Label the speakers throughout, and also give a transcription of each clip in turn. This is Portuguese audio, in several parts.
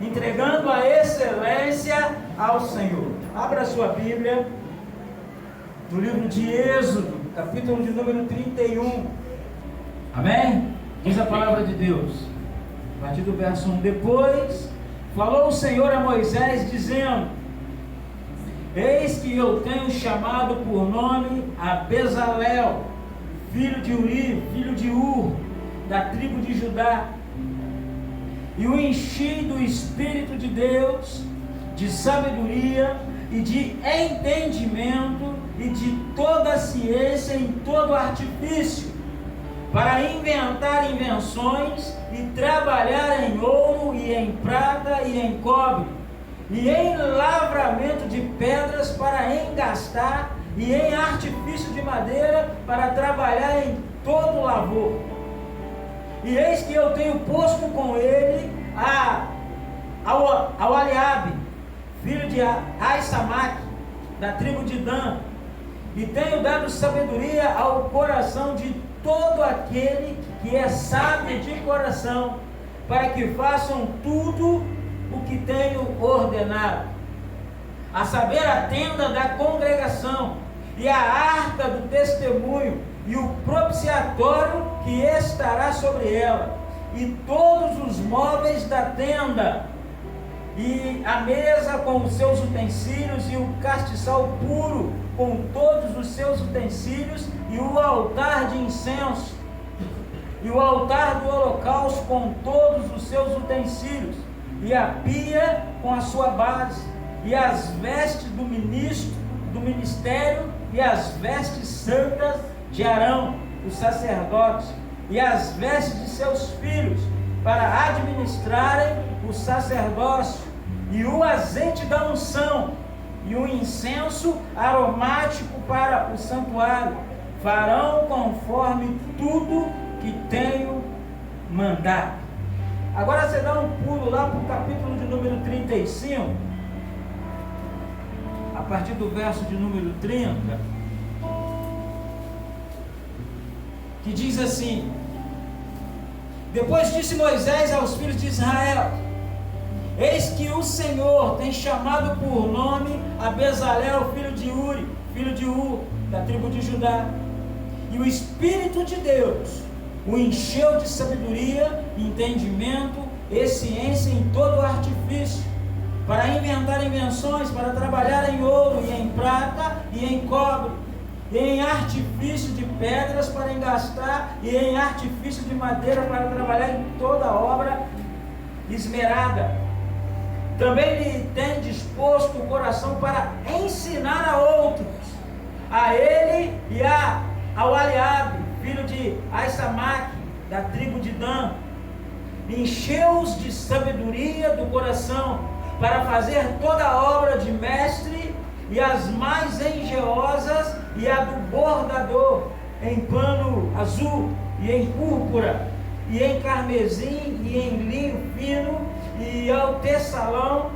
Speaker 1: entregando a excelência ao Senhor. Abra a sua Bíblia no livro de Êxodo, capítulo de número 31. Amém? Diz a palavra de Deus, a partir do verso 1. Depois falou o Senhor a Moisés, dizendo: eis que eu tenho chamado por nome a Bezalel, filho de Uri, filho de Ur, da tribo de Judá, e o enchi do Espírito de Deus, de sabedoria e de entendimento e de toda a ciência em todo artifício, para inventar invenções e trabalhar em ouro e em prata e em cobre, e em lavramento de pedras para engastar, e em artifício de madeira para trabalhar em todo lavor. E eis que eu tenho posto com ele ao Eliabe, filho de Aissamaque, da tribo de Dan, e tenho dado sabedoria ao coração de todo aquele que é sábio de coração, para que façam tudo o que tenho ordenado, a saber, a tenda da congregação, e a arca do testemunho, e o propiciatório que estará sobre ela, e todos os móveis da tenda, e a mesa com os seus utensílios, e o castiçal puro com todos os seus utensílios, e o altar de incenso, e o altar do holocausto com todos os seus utensílios, e a pia com a sua base, e as vestes do ministério, e as vestes santas de Arão, o sacerdote, e as vestes de seus filhos, para administrarem o sacerdócio, e o azeite da unção, e o incenso aromático para o santuário, farão conforme tudo que tenho mandado. Agora você dá um pulo lá para o capítulo de número 35, a partir do verso de número 30, que diz assim: depois disse Moisés aos filhos de Israel: eis que o Senhor tem chamado por nome a Bezalel, filho de Uri, filho de Ur, da tribo de Judá, e o Espírito de Deus o encheu de sabedoria, entendimento e ciência em todo o artifício, para inventar invenções, para trabalhar em ouro e em prata e em cobre, e em artifício de pedras para engastar, e em artifício de madeira para trabalhar em toda obra esmerada. Também lhe tem disposto o coração para ensinar a outros, a ele e ao Eliabe, filho de Aissamaque, da tribo de Dan. Encheu-os de sabedoria do coração, para fazer toda a obra de mestre, e as mais engenhosas, e a do bordador, em pano azul, e em púrpura, e em carmesim, e em linho fino, e ao tecelão,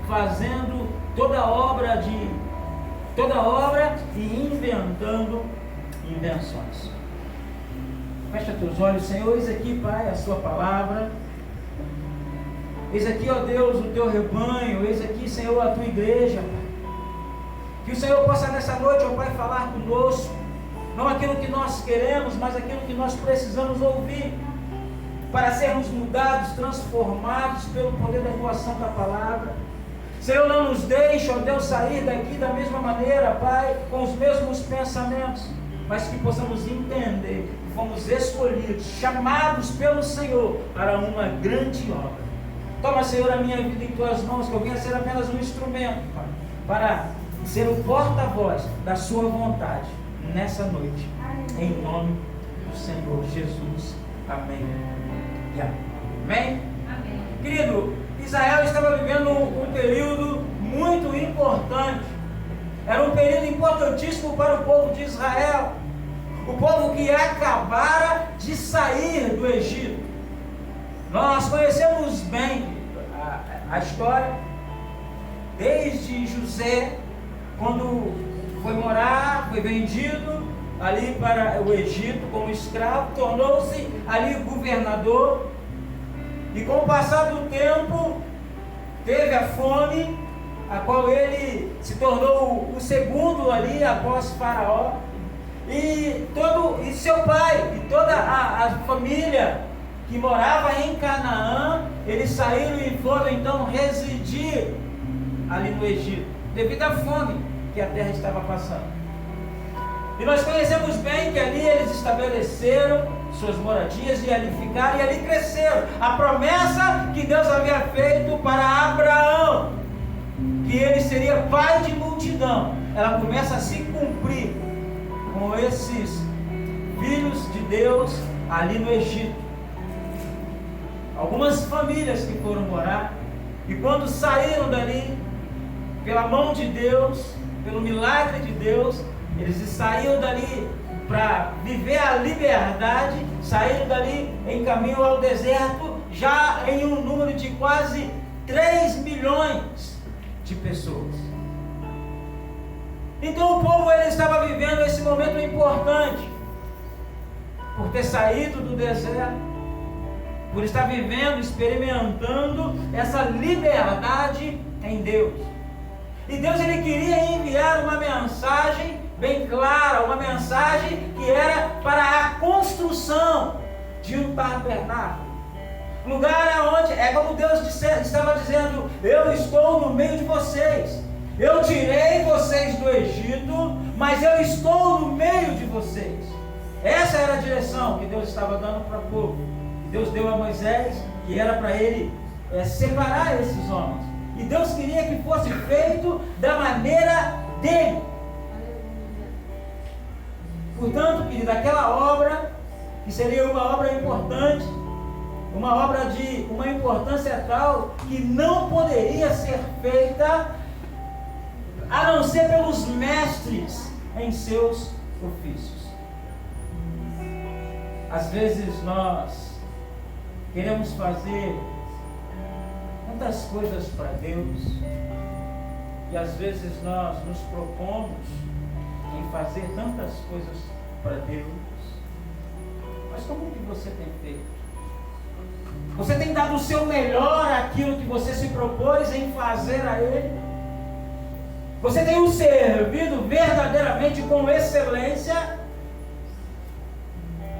Speaker 1: fazendo toda obra e inventando invenções. Fecha teus olhos, Senhor. Eis aqui, Pai, a sua palavra. Eis aqui, ó Deus, o teu rebanho. Eis aqui, Senhor, a tua igreja, Pai. Que o Senhor possa nessa noite, ó Pai, falar conosco, não aquilo que nós queremos, mas aquilo que nós precisamos ouvir, para sermos mudados, transformados pelo poder da tua santa palavra. Senhor, não nos deixe, ó Deus, sair daqui da mesma maneira, Pai, com os mesmos pensamentos, mas que possamos entender que fomos escolhidos, chamados pelo Senhor para uma grande obra. Toma, Senhor, a minha vida em tuas mãos, que eu venha ser apenas um instrumento, Pai, para ser o porta-voz da sua vontade nessa noite. Amém. Em nome do Senhor Jesus. Amém. E amém. Amém? Amém. Querido, Israel estava vivendo um período muito importante. Era um período importantíssimo para o povo de Israel. O povo que acabara de sair do Egito. Nós conhecemos bem a história, desde José, quando foi vendido ali para o Egito como escravo, tornou-se ali governador, E com o passar do tempo, teve a fome, a qual ele se tornou o segundo ali após Faraó. E seu pai e toda a família que morava em Canaã, eles saíram e foram então residir ali no Egito, devido à fome que a terra estava passando. E nós conhecemos bem que ali eles estabeleceram suas moradias e ali ficaram e ali cresceram. A promessa que Deus havia feito para Abraão, que ele seria pai de multidão, ela começa a se cumprir com esses filhos de Deus ali no Egito. Algumas famílias que foram morar, e quando saíram dali, pela mão de Deus, pelo milagre de Deus, eles saíram dali para viver a liberdade, saíram dali em caminho ao deserto, já em um número de quase 3 milhões de pessoas. Então o povo ele estava vivendo esse momento importante, por ter saído do deserto, por estar vivendo, experimentando essa liberdade em Deus. E Deus ele queria enviar uma mensagem bem clara, uma mensagem que era para a construção de um tabernáculo. Lugar onde, é como Deus estava dizendo, eu estou no meio de vocês. Eu tirei vocês do Egito, mas eu estou no meio de vocês. Essa era a direção que Deus estava dando para o povo. Deus deu a Moisés, que era para ele separar esses homens. E Deus queria que fosse feito da maneira dele. Portanto, querido, aquela obra, que seria uma obra importante, uma obra de uma importância tal, que não poderia ser feita a não ser pelos mestres em seus ofícios. Às vezes nós queremos fazer tantas coisas para Deus, e às vezes nós nos propomos em fazer tantas coisas para Deus, mas como que você tem feito? Você tem dado o seu melhor àquilo que você se propôs em fazer a Ele? Você tem o servido verdadeiramente com excelência?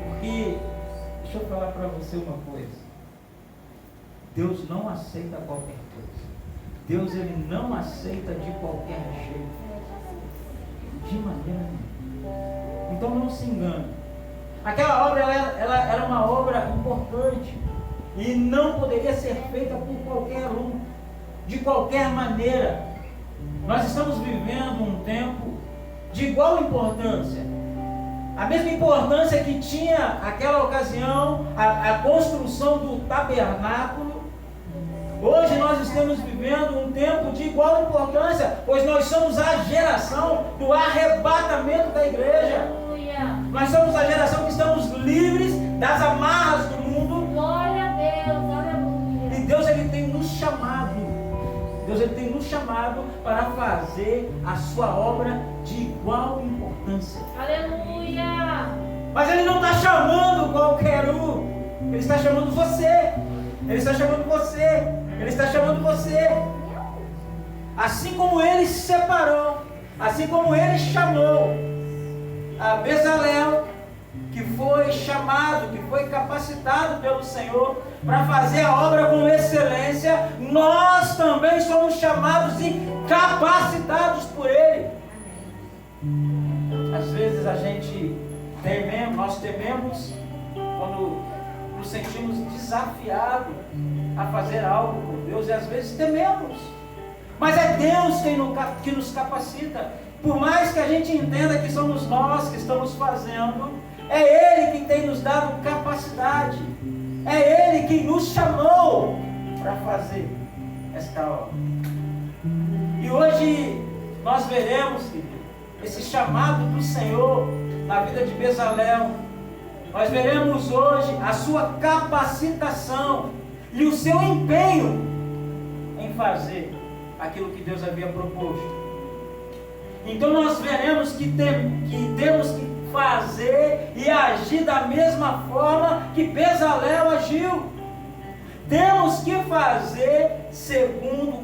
Speaker 1: Porque, deixa eu falar para você uma coisa, Deus não aceita qualquer coisa. Deus ele não aceita de qualquer jeito. De maneira nenhuma. Então não se engane. Aquela obra ela era uma obra importante e não poderia ser feita por qualquer um, de qualquer maneira. Nós estamos vivendo um tempo de igual importância. A mesma importância que tinha aquela ocasião, a construção do tabernáculo. Hoje nós estamos vivendo um tempo de igual importância, pois nós somos a geração do arrebatamento da igreja. Nós somos a geração que estamos livres das amarras do mundo.
Speaker 2: Glória a Deus, aleluia.
Speaker 1: E Deus ele tem nos chamado. Deus ele tem nos chamado para fazer a sua obra de igual importância.
Speaker 2: Aleluia.
Speaker 1: Mas ele não está chamando qualquer um. Ele está chamando você. Ele está chamando você. Ele está chamando você. Assim como ele separou, assim como ele chamou a Bezalel, que foi chamado, que foi capacitado pelo Senhor para fazer a obra com excelência, nós também somos chamados e capacitados por Ele. Às vezes a gente nós tememos quando nos sentimos desafiados a fazer algo por Deus, e às vezes tememos, mas é Deus que nos capacita. Por mais que a gente entenda que somos nós que estamos fazendo, é Ele que tem nos dado capacidade, é Ele que nos chamou para fazer esta obra. E hoje nós veremos, querido, esse chamado do Senhor na vida de Bezalel. Nós veremos hoje a sua capacitação e o seu empenho em fazer aquilo que Deus havia proposto. Então nós veremos que temos que fazer e agir da mesma forma que Bezalel agiu. Temos que fazer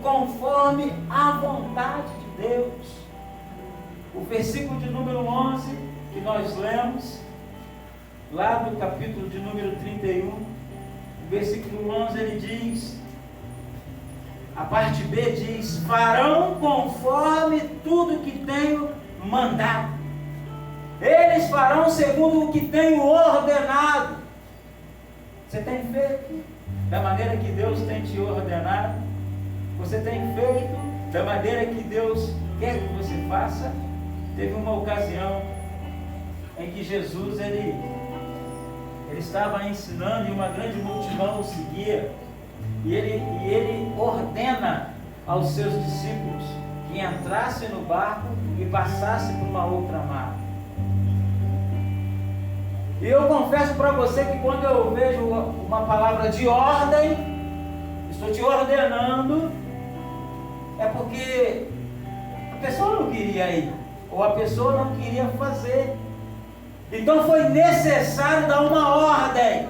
Speaker 1: conforme a vontade de Deus. O versículo de número 11 que nós lemos, lá do capítulo de número 31, o versículo 11 ele diz, a parte B diz: farão conforme tudo que tenho mandado. Eles farão segundo o que tenho ordenado. Você tem feito da maneira que Deus tem te ordenado? Você tem feito da maneira que Deus quer que você faça? Teve uma ocasião em que Jesus ele estava ensinando e uma grande multidão o seguia. E ele ordena aos seus discípulos que entrassem no barco e passassem por uma outra mar. E eu confesso para você que quando eu vejo uma palavra de ordem, estou te ordenando, é porque a pessoa não queria ir, ou a pessoa não queria fazer. Então foi necessário dar uma ordem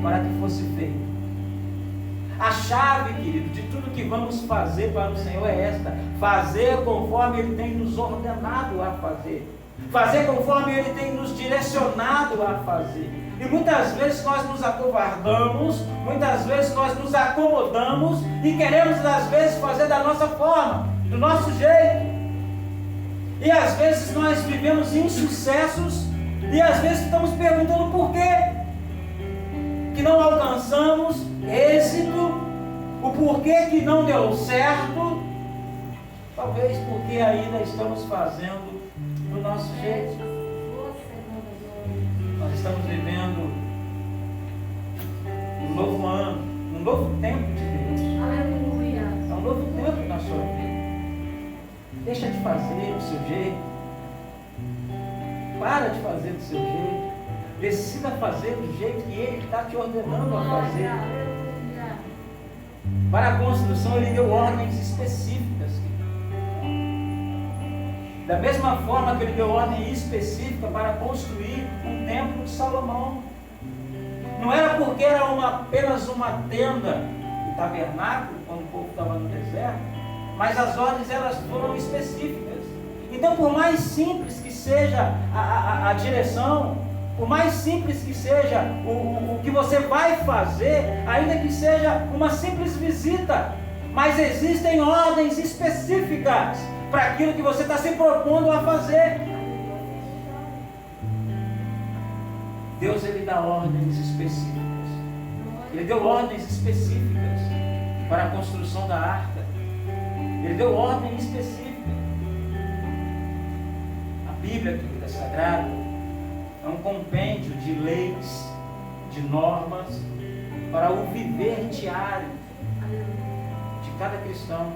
Speaker 1: para que fosse feito. A chave, querido, de tudo que vamos fazer para o Senhor é esta: fazer conforme Ele tem nos ordenado a fazer. Fazer conforme Ele tem nos direcionado a fazer. E muitas vezes nós nos acovardamos, muitas vezes nós nos acomodamos e queremos às vezes fazer da nossa forma, do nosso jeito. E às vezes nós vivemos insucessos e às vezes estamos perguntando por quê que não alcançamos êxito, o porquê que não deu certo. Talvez porque ainda estamos fazendo do nosso jeito. Nós estamos vivendo um novo ano, um novo tempo de Deus.
Speaker 2: Aleluia.
Speaker 1: É um novo tempo na sua vida. Deixa de fazer do seu jeito. Para de fazer do seu jeito. Decida fazer do jeito que Ele está te ordenando a fazer. Para a construção Ele deu ordens específicas. Da mesma forma que Ele deu ordem específica para construir um templo de Salomão. Não era porque era apenas uma tenda, um tabernáculo, quando o povo estava no deserto, mas as ordens elas foram específicas. Então, por mais simples que seja a direção, por mais simples que seja o que você vai fazer, ainda que seja uma simples visita, mas existem ordens específicas para aquilo que você está se propondo a fazer. Deus ele dá ordens específicas. Ele deu ordens específicas para a construção da arca. Ele deu ordem específica. A Bíblia, querida, sagrada, é um compêndio de leis, de normas para o viver diário de cada cristão.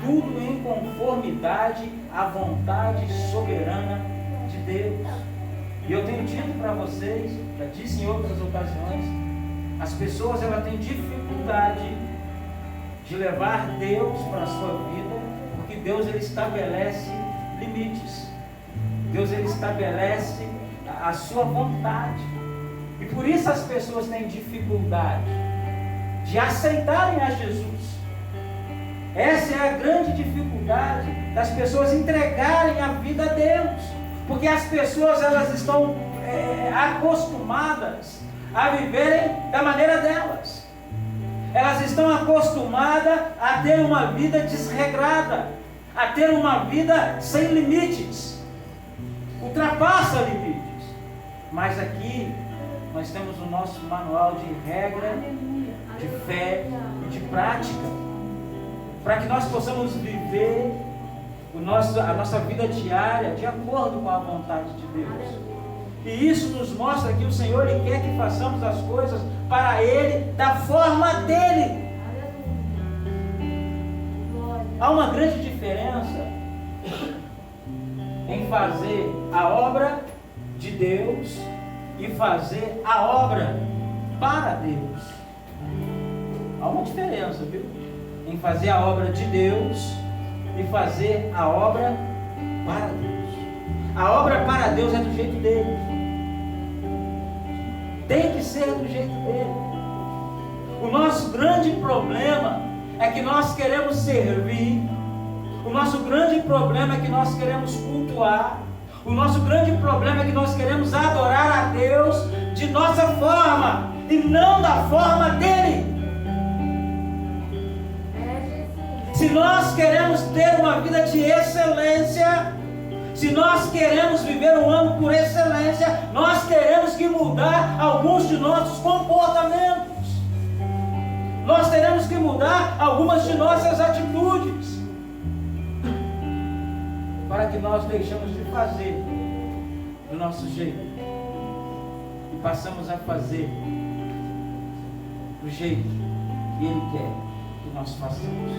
Speaker 1: Tudo em conformidade à vontade soberana de Deus. E eu tenho dito para vocês, já disse em outras ocasiões, as pessoas elas têm dificuldade de levar Deus para a sua vida, porque Deus ele estabelece limites. Deus ele estabelece a sua vontade. E por isso as pessoas têm dificuldade de aceitarem a Jesus. Essa é a grande dificuldade das pessoas entregarem a vida a Deus. Porque as pessoas elas estão acostumadas a viverem da maneira delas. Elas estão acostumadas a ter uma vida desregrada, a ter uma vida sem limites. Ultrapassa limites. Mas aqui nós temos o nosso manual de regra, de fé e de prática, para que nós possamos viver a nossa vida diária de acordo com a vontade de Deus. E isso nos mostra que o Senhor ele quer que façamos as coisas para Ele, da forma dEle. Há uma grande diferença em fazer a obra de Deus e fazer a obra para Deus. Há uma diferença, viu? Em fazer a obra de Deus e fazer a obra para Deus. A obra para Deus é do jeito dele. Tem que ser do jeito dele. O nosso grande problema é que nós queremos servir. O nosso grande problema é que nós queremos cultuar. O nosso grande problema é que nós queremos adorar a Deus de nossa forma e não da forma dele. Se nós queremos ter uma vida de excelência, se nós queremos viver um ano por excelência, nós teremos que mudar alguns de nossos comportamentos. Nós teremos que mudar algumas de nossas atitudes, para que nós deixemos de fazer do nosso jeito e passamos a fazer do jeito que Ele quer que nós façamos.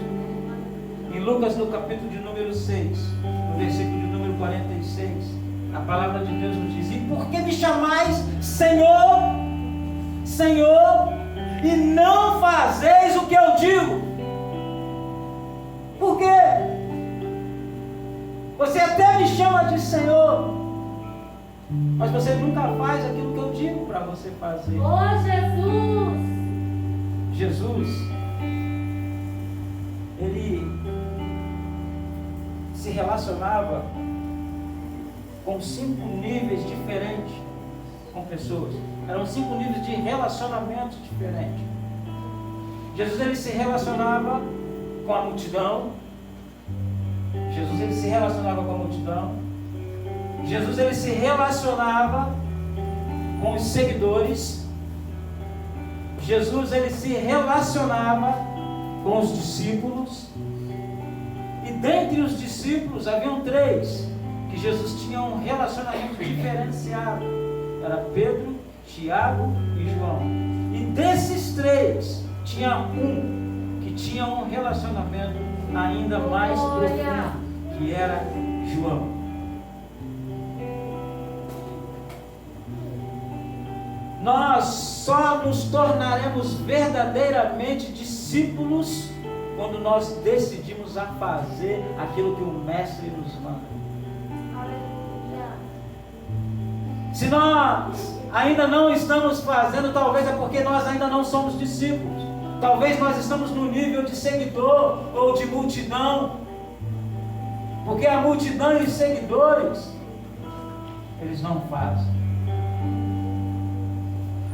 Speaker 1: Em Lucas, no capítulo de número 6, no versículo de número 46, a palavra de Deus nos diz: e por que me chamais Senhor, Senhor, e não fazeis o que eu digo? Por quê? Você até me chama de Senhor, mas você nunca faz aquilo que eu digo para você fazer.
Speaker 2: Oh, Jesus!
Speaker 1: Jesus, Ele se relacionava com 5 níveis diferentes com pessoas. Eram 5 níveis de relacionamentos diferentes. Jesus, Ele se relacionava com a multidão. Jesus, Ele se relacionava com a multidão. Jesus, Ele se relacionava com os seguidores. Jesus, Ele se relacionava com os discípulos. E dentre os discípulos haviam 3 que Jesus tinha um relacionamento diferenciado. Era Pedro, Tiago e João. E desses 3 tinha um que tinha um relacionamento ainda mais profundo, que era João. Nós só nos tornaremos verdadeiramente discípulos quando nós decidimos a fazer aquilo que o Mestre nos manda. Se nós ainda não estamos fazendo, talvez é porque nós ainda não somos discípulos. Talvez nós estamos no nível de seguidor ou de multidão. Porque a multidão e os seguidores, eles não fazem.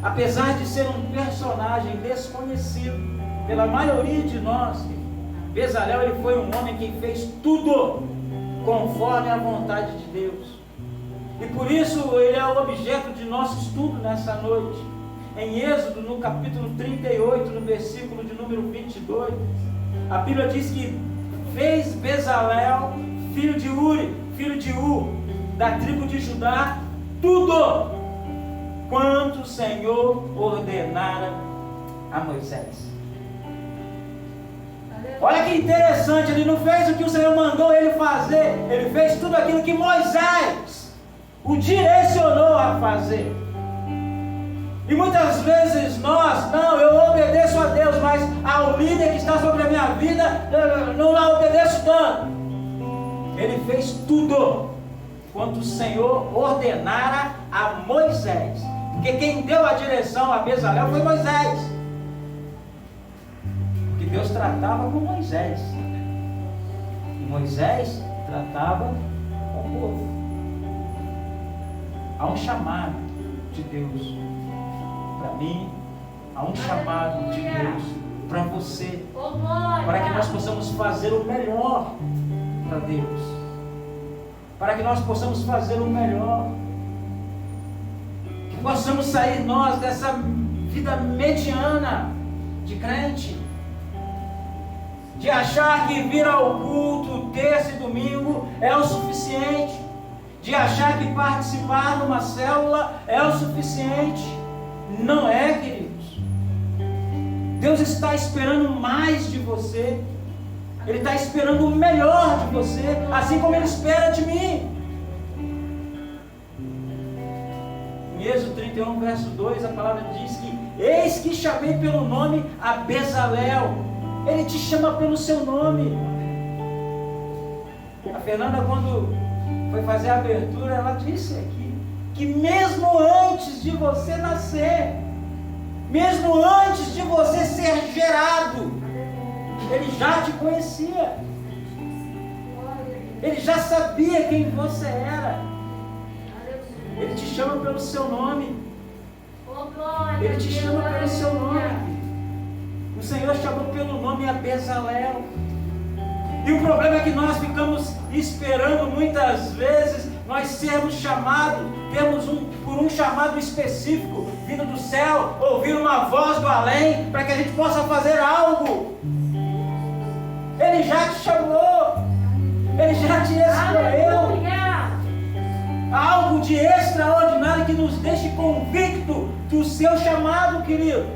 Speaker 1: Apesar de ser um personagem desconhecido pela maioria de nós, Bezalel, ele foi um homem que fez tudo conforme a vontade de Deus. E por isso ele é o objeto de nosso estudo nessa noite. Em Êxodo, no capítulo 38, no versículo de número 22, a Bíblia diz que fez Bezalel, filho de Uri, filho de U, da tribo de Judá, tudo quanto o Senhor ordenara a Moisés. Olha que interessante, ele não fez o que o Senhor mandou ele fazer, ele fez tudo aquilo que Moisés o direcionou a fazer. E muitas vezes nós, eu obedeço a Deus, mas ao líder que está sobre a minha vida, eu não a obedeço tanto. Ele fez tudo quanto o Senhor ordenara a Moisés. Porque quem deu a direção a Bezalel foi Moisés. Porque Deus tratava com Moisés. E Moisés tratava com o povo. Há um chamado de Deus para mim, há um chamado de Deus para você, para que nós possamos fazer o melhor para Deus, para que nós possamos fazer o melhor, que possamos sair nós dessa vida mediana de crente, de achar que vir ao culto terça e domingo é o suficiente, de achar que participar numa célula é o suficiente. Não é, queridos. Deus está esperando mais de você. Ele está esperando o melhor de você, assim como Ele espera de mim. Em Êxodo 31, verso 2, a palavra diz que: eis que chamei pelo nome a Bezalel. Ele te chama pelo seu nome. A Fernanda, quando foi fazer a abertura, ela disse aqui que mesmo antes de você nascer, Mesmo antes de você ser gerado, Ele já te conhecia. Ele já sabia quem você era. Ele te chama pelo seu nome. Ele te chama pelo seu nome. O Senhor chamou pelo nome a Bezalel. E o problema é que nós ficamos esperando muitas vezes nós sermos chamados, por um chamado específico, vindo do céu, ouvir uma voz do além, para que a gente possa fazer algo. Ele já te chamou, Ele já te escolheu. Algo de extraordinário que nos deixe convicto do seu chamado, querido.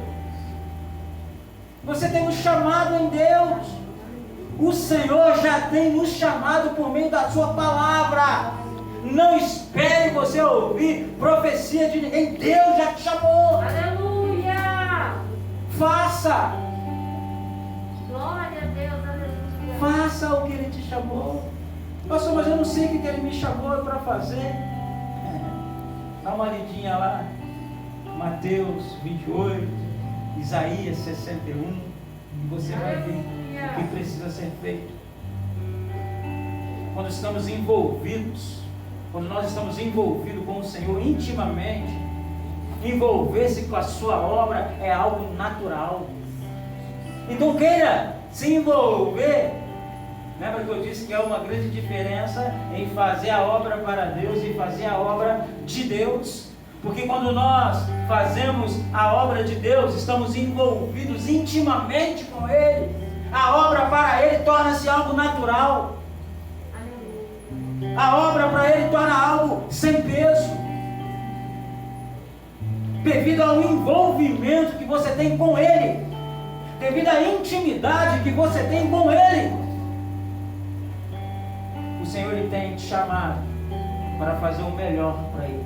Speaker 1: Você tem um chamado em Deus. O Senhor já tem nos chamado por meio da sua palavra. Não espere você ouvir profecia de ninguém. Deus já te chamou.
Speaker 2: Aleluia!
Speaker 1: Faça.
Speaker 2: Glória a Deus, aleluia.
Speaker 1: Faça o que Ele te chamou. Pastor, mas eu não sei o que Ele me chamou para fazer. Dá uma lidinha lá. Mateus 28, Isaías 61. E você vai ver o que precisa ser feito. Quando estamos envolvidos, quando nós estamos envolvidos com o Senhor intimamente, envolver-se com a sua obra é algo natural. Então queira se envolver. Lembra que eu disse que há uma grande diferença em fazer a obra para Deus e fazer a obra de Deus? Porque quando nós fazemos a obra de Deus, estamos envolvidos intimamente com Ele. A obra para Ele torna-se algo natural. A obra para Ele torna algo sem peso. Devido ao envolvimento que você tem com Ele. Devido à intimidade que você tem com Ele. O Senhor Ele tem te chamado para fazer o melhor para Ele.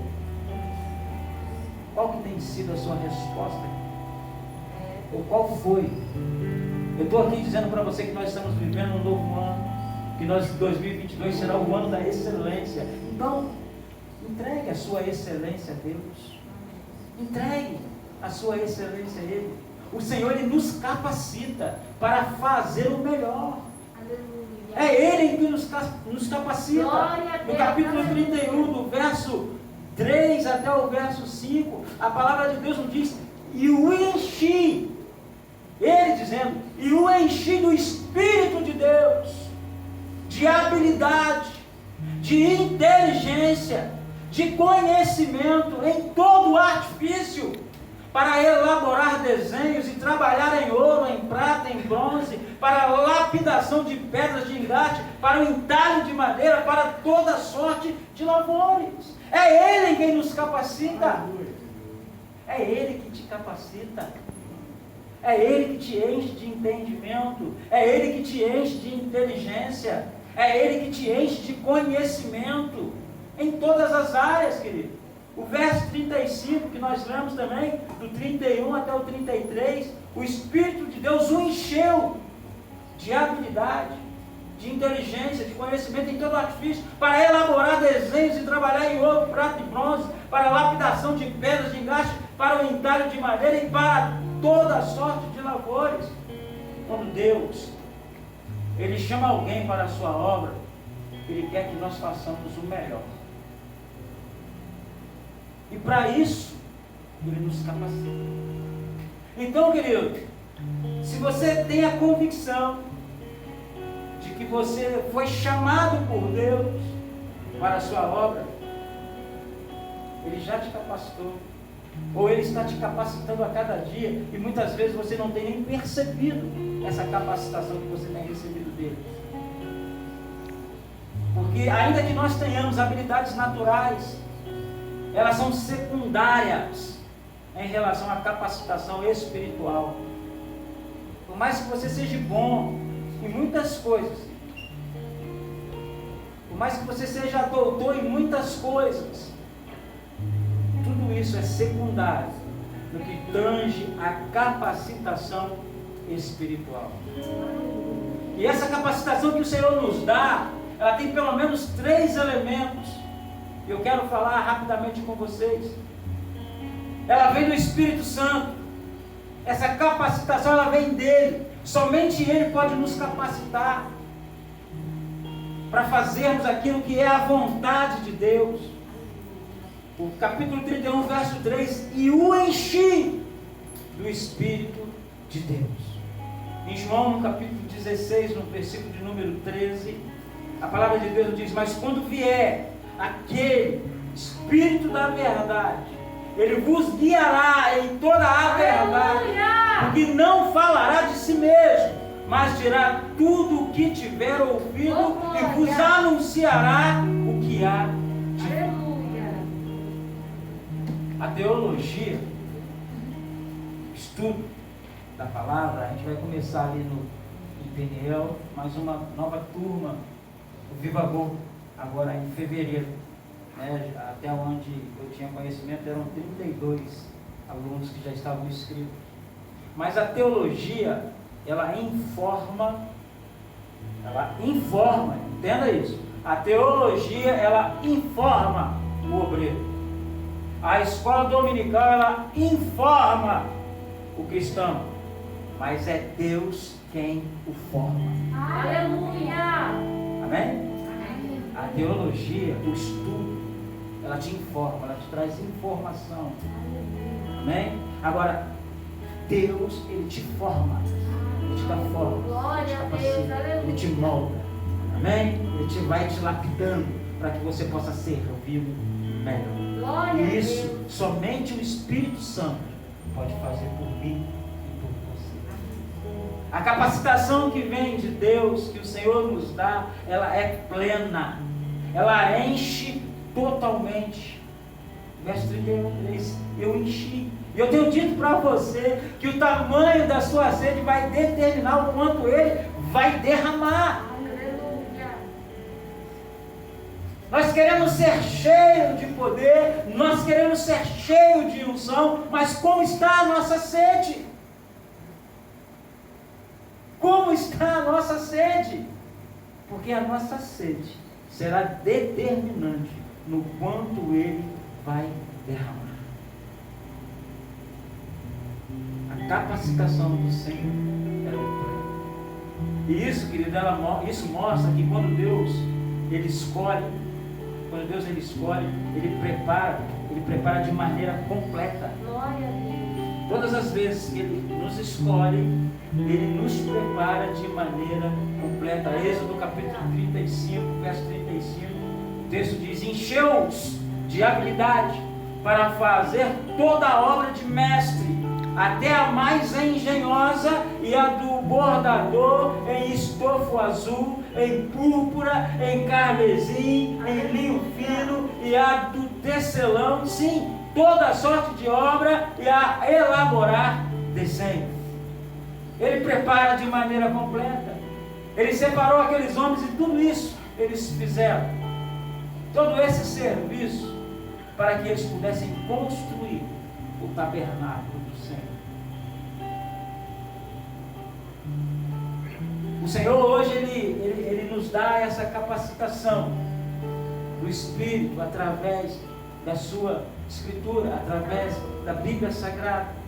Speaker 1: Qual que tem sido a sua resposta? Ou qual foi? Eu estou aqui dizendo para você que nós estamos vivendo um novo ano. Que 2022 será o ano da excelência. Então, entregue a sua excelência a Deus. Entregue a sua excelência a Ele. O Senhor Ele nos capacita para fazer o melhor. É Ele que nos capacita. No capítulo 31, do verso 3 até o verso 5, a palavra de Deus nos diz: e o enchi, Ele dizendo, e o enchi do Espírito de Deus, de habilidade, de inteligência, de conhecimento em todo o artifício, para elaborar desenhos e trabalhar em ouro, em prata, em bronze, para a lapidação de pedras de engate, para o entalho de madeira, para toda sorte de lavores. É Ele quem nos capacita. É Ele que te capacita. É Ele que te enche de entendimento. É Ele que te enche de inteligência. É Ele que te enche de conhecimento em todas as áreas, querido. O verso 35 que nós lemos também, do 31 até o 33, o Espírito de Deus o encheu de habilidade, de inteligência, de conhecimento em todo o artifício, para elaborar desenhos e trabalhar em ouro, prata e bronze, para a lapidação de pedras de engaste, para o entalho de madeira e para toda sorte de lavores. Quando Deus Ele chama alguém para a sua obra, Ele quer que nós façamos o melhor. E para isso, Ele nos capacita. Então, querido, se você tem a convicção de que você foi chamado por Deus para a sua obra, Ele já te capacitou. Ou Ele está te capacitando a cada dia, e muitas vezes você não tem nem percebido essa capacitação que você tem recebido dele. Porque ainda que nós tenhamos habilidades naturais, elas são secundárias em relação à capacitação espiritual. Por mais que você seja bom em muitas coisas, por mais que você seja doutor em muitas coisas, tudo isso é secundário no que tange a capacitação espiritual. E essa capacitação que o Senhor nos dá, ela tem pelo menos 3 elementos. Eu quero falar rapidamente com vocês. Ela vem do Espírito Santo. Essa capacitação, ela vem dele. Somente ele pode nos capacitar para fazermos aquilo que é a vontade de Deus. O capítulo 31, verso 3: e o enchi do Espírito de Deus. Em João, no capítulo 16, no versículo de número 13, a palavra de Deus diz: mas quando vier aquele Espírito da verdade, ele vos guiará em toda a verdade, porque não falará de si mesmo, mas dirá tudo o que tiver ouvido e vos anunciará o que há de vir. A teologia, o estudo da palavra, a gente vai começar ali em Peniel, mais uma nova turma, o Viva Go, agora em fevereiro, né? Até onde eu tinha conhecimento eram 32 alunos que já estavam inscritos. Mas a teologia, ela informa, entenda isso, a teologia, ela informa o obreiro. A escola dominical, ela informa o cristão, mas é Deus quem o forma.
Speaker 2: Aleluia!
Speaker 1: Amém? A teologia, o estudo, ela te informa, ela te traz informação. Amém? Agora, Deus, ele te forma, ele te dá forma,
Speaker 2: Glória a Deus,
Speaker 1: ele te molda. Amém? Ele vai te lapidando para que você possa servir melhor.
Speaker 2: Glória
Speaker 1: E isso,
Speaker 2: a Deus.
Speaker 1: somente o Espírito Santo pode fazer por mim e por você. A capacitação que vem de Deus, que o Senhor nos dá, ela é plena. Ela enche totalmente. Verso 31, eu enchi. E eu tenho dito para você que o tamanho da sua sede vai determinar o quanto ele vai derramar. Nós queremos ser cheios de poder, nós queremos ser cheios de unção, mas como está a nossa sede? Como está a nossa sede? Porque a nossa sede será determinante no quanto ele vai derramar. A capacitação do Senhor é plena. E isso, querido, isso mostra que quando Deus ele escolhe, ele prepara de maneira completa.
Speaker 2: Glória a Deus.
Speaker 1: Todas as vezes que ele nos escolhe, ele nos prepara de maneira completa. Êxodo capítulo 35, verso 35, o texto diz: encheu-os de habilidade para fazer toda a obra de mestre, até a mais engenhosa e a do bordador em estofo azul, em púrpura, em carmesim, em linho fino, e a do tecelão, sim, toda sorte de obra, e a elaborar desenhos. Ele prepara de maneira completa. Ele separou aqueles homens e tudo isso eles fizeram. Todo esse serviço para que eles pudessem construir o tabernáculo do Senhor. O Senhor hoje, ele nos dá essa capacitação do Espírito através da sua Escritura, através da Bíblia Sagrada.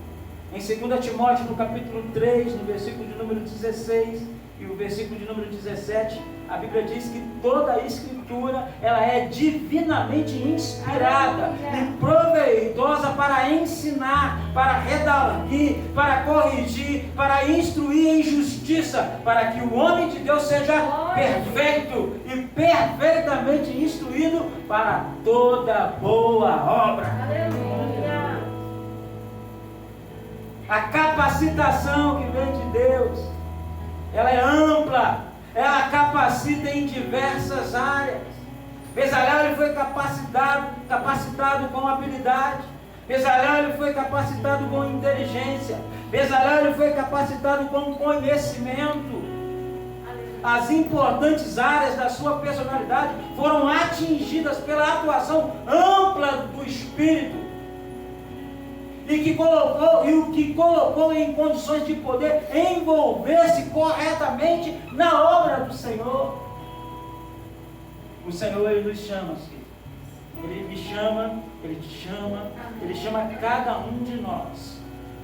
Speaker 1: Em 2 Timóteo, no capítulo 3, no versículo de número 16 e o versículo de número 17, a Bíblia diz que toda a Escritura, ela é divinamente inspirada e proveitosa para ensinar, para redarguir, para corrigir, para instruir em justiça, para que o homem de Deus seja perfeito e perfeitamente instruído para toda boa obra.
Speaker 2: Aleluia.
Speaker 1: A capacitação que vem de Deus, ela é ampla, ela capacita em diversas áreas. Bezalel, ele foi capacitado com habilidade. Bezalel, ele foi capacitado com inteligência. Bezalel, ele foi capacitado com conhecimento. As importantes áreas da sua personalidade foram atingidas pela atuação ampla do Espírito. E o que colocou em condições de poder envolver-se corretamente na obra do Senhor. O Senhor, ele nos chama, filho. Ele me chama, ele te chama, ele chama cada um de nós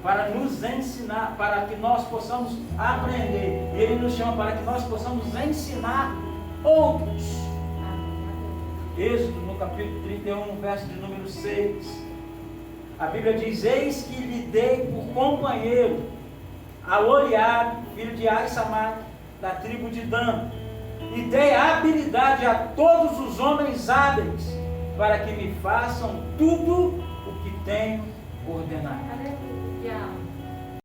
Speaker 1: para nos ensinar, para que nós possamos aprender. E Ele nos chama para que nós possamos ensinar outros. Êxodo, no capítulo 31, verso de número 6. A Bíblia diz: eis que lhe dei por companheiro a Oliabe, filho de Aissamar, da tribo de Dan, e dei habilidade a todos os homens hábeis, para que me façam tudo o que tenho ordenado.
Speaker 2: Aleluia.